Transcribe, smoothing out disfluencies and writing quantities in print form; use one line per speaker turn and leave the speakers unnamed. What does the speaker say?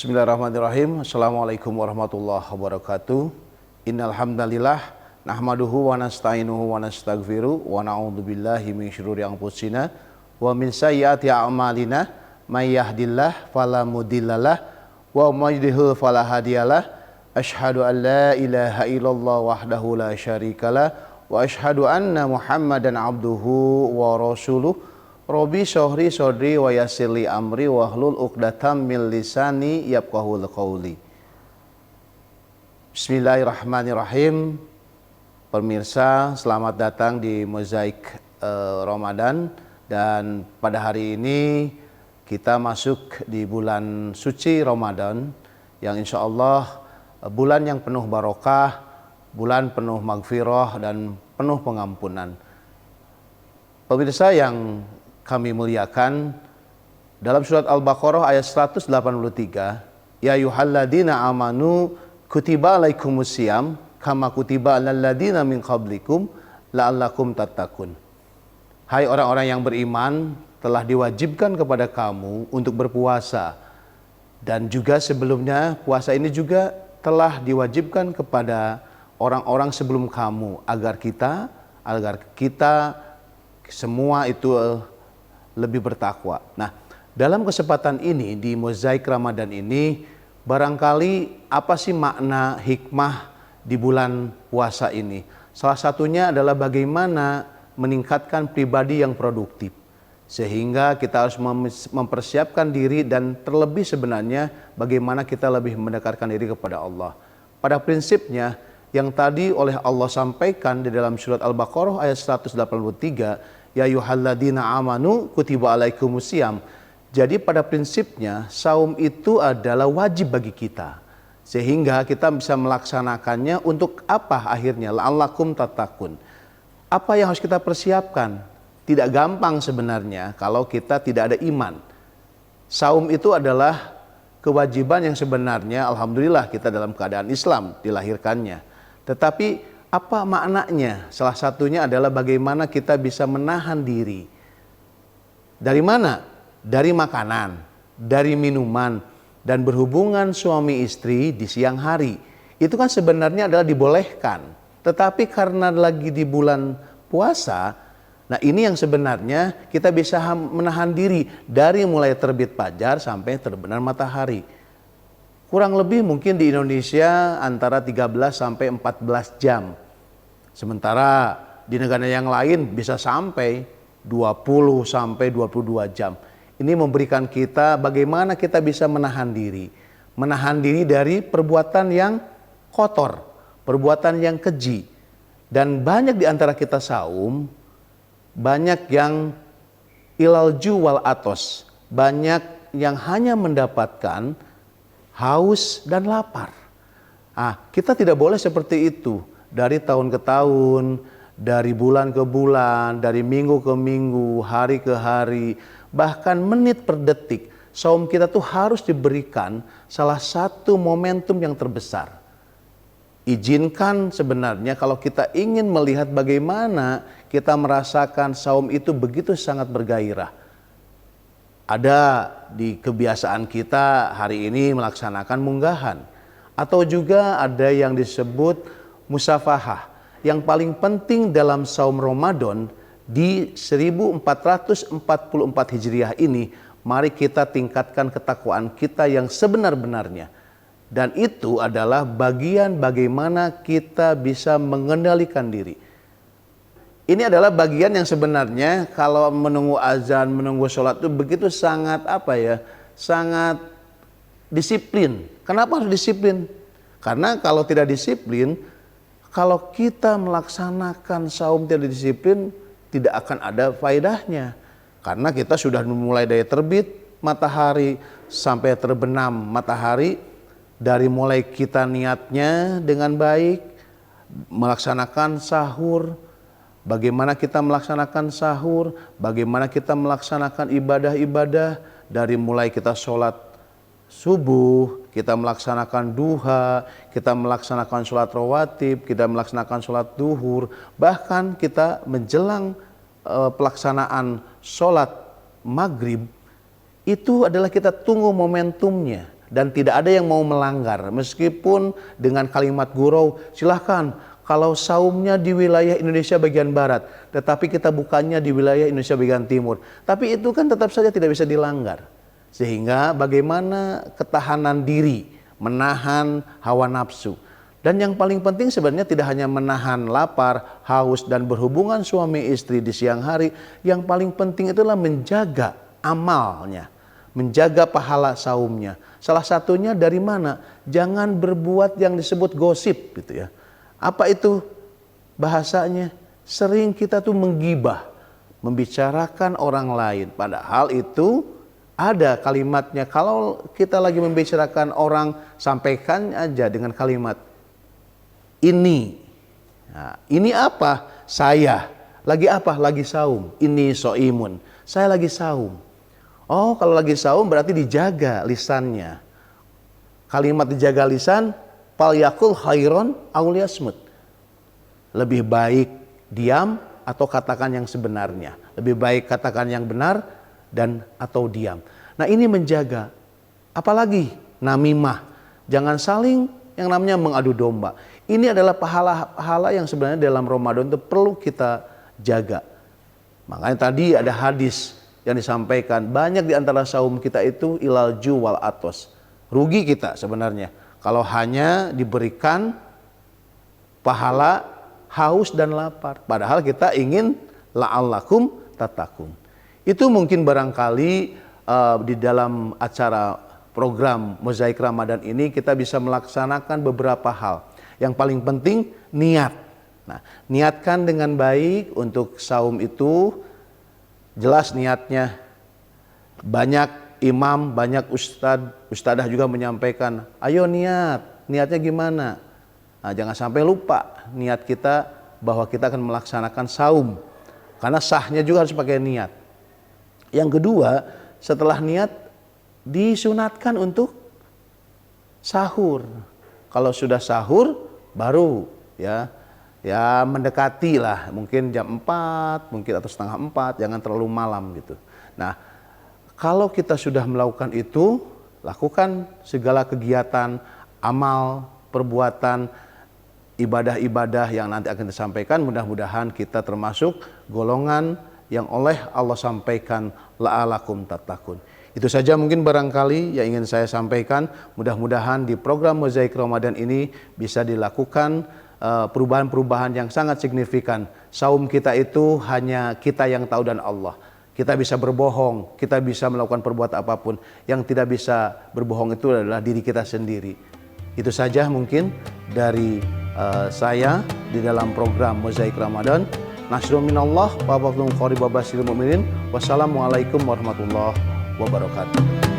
Bismillahirrahmanirrahim. Assalamualaikum warahmatullahi wabarakatuh. Innal hamdalillah nahmaduhu wa nasta'inuhu wa nastaghfiruh wa na'udzu billahi min syururi anfusina wa min sayyiati a'malina may yahdihillahu fala mudhillalah wa may yudhlil fala hadiyalah. Asyhadu an la ilaha illallah wahdahu la syarikalah wa asyhadu anna Muhammadan abduhu wa rasuluh. Robi syahri sodri wa yassirli amri wahlul uqdatam min lisani yafqahul qawli. Bismillahirrahmanirrahim. Pemirsa, selamat datang di Mozaik Ramadan. Dan pada hari ini kita masuk di bulan suci Ramadan, yang insya Allah bulan yang penuh barokah, bulan penuh magfirah dan penuh pengampunan. Pemirsa yang kami muliakan, dalam surat Al-Baqarah ayat 183, ya ayyuhalladzina amanu kutiba alaikumusiyam kama kutiba alal ladzina min qablikum la'allakum tattaqun. Hai orang-orang yang beriman, telah diwajibkan kepada kamu untuk berpuasa, dan juga sebelumnya puasa ini juga telah diwajibkan kepada orang-orang sebelum kamu agar kita semua itu lebih bertakwa. Nah, dalam kesempatan ini di Mozaik Ramadan ini, barangkali apa sih makna hikmah di bulan puasa ini? Salah satunya adalah bagaimana meningkatkan pribadi yang produktif, sehingga kita harus mempersiapkan diri, dan terlebih sebenarnya bagaimana kita lebih mendekatkan diri kepada Allah. Pada prinsipnya yang tadi oleh Allah sampaikan di dalam surat Al-Baqarah ayat 183, ya ayyuhalladzina amanu kutiba alaikumusiyam. Jadi pada prinsipnya saum itu adalah wajib bagi kita, sehingga kita bisa melaksanakannya untuk apa akhirnya? La'allakum tattaqun. Apa yang harus kita persiapkan? Tidak gampang sebenarnya kalau kita tidak ada iman. Saum itu adalah kewajiban yang sebenarnya alhamdulillah kita dalam keadaan Islam dilahirkannya. Tetapi apa maknanya? Salah satunya adalah bagaimana kita bisa menahan diri. Dari mana? Dari makanan, dari minuman, dan berhubungan suami istri di siang hari. Itu kan sebenarnya adalah dibolehkan. Tetapi karena lagi di bulan puasa, nah ini yang sebenarnya kita bisa menahan diri dari mulai terbit fajar sampai terbenam matahari. Kurang lebih mungkin di Indonesia antara 13 sampai 14 jam. Sementara di negara yang lain bisa sampai 20 sampai 22 jam. Ini memberikan kita bagaimana kita bisa menahan diri. Menahan diri dari perbuatan yang kotor, perbuatan yang keji. Dan banyak di antara kita saum, banyak yang ilalju wal atos. Banyak yang hanya mendapatkan haus dan lapar. Kita tidak boleh seperti itu. Dari tahun ke tahun, dari bulan ke bulan, dari minggu ke minggu, hari ke hari, bahkan menit per detik, saum kita tuh harus diberikan salah satu momentum yang terbesar. Izinkan sebenarnya kalau kita ingin melihat bagaimana kita merasakan saum itu begitu sangat bergairah. Ada di kebiasaan kita hari ini melaksanakan munggahan, atau juga ada yang disebut musafahah. Yang paling penting dalam saum Ramadan di 1444 Hijriah ini, mari kita tingkatkan ketakwaan kita yang sebenar-benarnya. Dan itu adalah bagian bagaimana kita bisa mengendalikan diri. Ini adalah bagian yang sebenarnya kalau menunggu azan, menunggu sholat itu begitu sangat sangat disiplin. Kenapa harus disiplin? Karena kalau tidak disiplin, kalau kita melaksanakan saum tidak disiplin, tidak akan ada faedahnya. Karena kita sudah memulai dari terbit matahari sampai terbenam matahari, dari mulai kita niatnya dengan baik, melaksanakan sahur, bagaimana kita melaksanakan sahur, bagaimana kita melaksanakan ibadah-ibadah, dari mulai kita sholat subuh, kita melaksanakan duha, kita melaksanakan sholat rawatib, kita melaksanakan sholat duhur, bahkan kita menjelang pelaksanaan sholat maghrib, itu adalah kita tunggu momentumnya. dan tidak ada yang mau melanggar. Meskipun dengan kalimat gurau, silahkan kalau saumnya di wilayah Indonesia bagian barat, tetapi kita bukannya di wilayah Indonesia bagian timur. Tapi itu kan tetap saja tidak bisa dilanggar. Sehingga bagaimana ketahanan diri, menahan hawa nafsu. Dan yang paling penting sebenarnya tidak hanya menahan lapar, haus, dan berhubungan suami istri di siang hari. Yang paling penting itulah menjaga amalnya, menjaga pahala saumnya. Salah satunya dari mana? Jangan berbuat yang disebut gosip gitu ya. Apa itu bahasanya? Sering kita tuh menggibah, membicarakan orang lain. Padahal itu ada kalimatnya. Kalau kita lagi membicarakan orang, sampaikan aja dengan kalimat ini. Nah, ini apa? Saya. Lagi apa? Lagi saum. Ini so'imun. Saya lagi saum. Oh, kalau lagi saum berarti dijaga lisannya. Kalimat dijaga lisan, fal yakul khairon aw liyasmut. Lebih baik diam atau katakan yang sebenarnya. Lebih baik katakan yang benar dan atau diam. Nah, ini menjaga. Apalagi namimah. Jangan saling yang namanya mengadu domba. Ini adalah pahala-pahala yang sebenarnya dalam Ramadan itu perlu kita jaga. Makanya tadi ada hadis yang disampaikan, banyak di antara saum kita itu ilal ju wal atos. Rugi kita sebenarnya kalau hanya diberikan pahala haus dan lapar. Padahal kita ingin la'allakum tattaqun. Itu mungkin barangkali di dalam acara program Mozaik Ramadan ini kita bisa melaksanakan beberapa hal. Yang paling penting niat. Nah, niatkan dengan baik untuk saum itu. Jelas niatnya. Banyak imam, banyak ustadzah juga menyampaikan, ayo niatnya gimana? Nah, jangan sampai lupa niat kita bahwa kita akan melaksanakan saum. Karena sahnya juga harus pakai niat. Yang kedua, setelah niat disunatkan untuk sahur. Kalau sudah sahur baru ya mendekati lah, mungkin jam 4 mungkin atau setengah 4, jangan terlalu malam gitu. Nah, kalau kita sudah melakukan itu, lakukan segala kegiatan, amal, perbuatan, ibadah-ibadah yang nanti akan disampaikan. Mudah-mudahan kita termasuk golongan yang oleh Allah sampaikan la'alakum tattaqun. Itu saja mungkin barangkali yang ingin saya sampaikan. Mudah-mudahan di program Mozaik Ramadan ini bisa dilakukan perubahan-perubahan yang sangat signifikan. Saum kita itu hanya kita yang tahu dan Allah. Kita bisa berbohong, kita bisa melakukan perbuatan apapun. Yang tidak bisa berbohong itu adalah diri kita sendiri. Itu saja mungkin dari saya di dalam program Mozaik Ramadan. Nasrul minallah wa fadlun qarib wa basyiril mu'minin. Wassalamualaikum warahmatullahi wabarakatuh.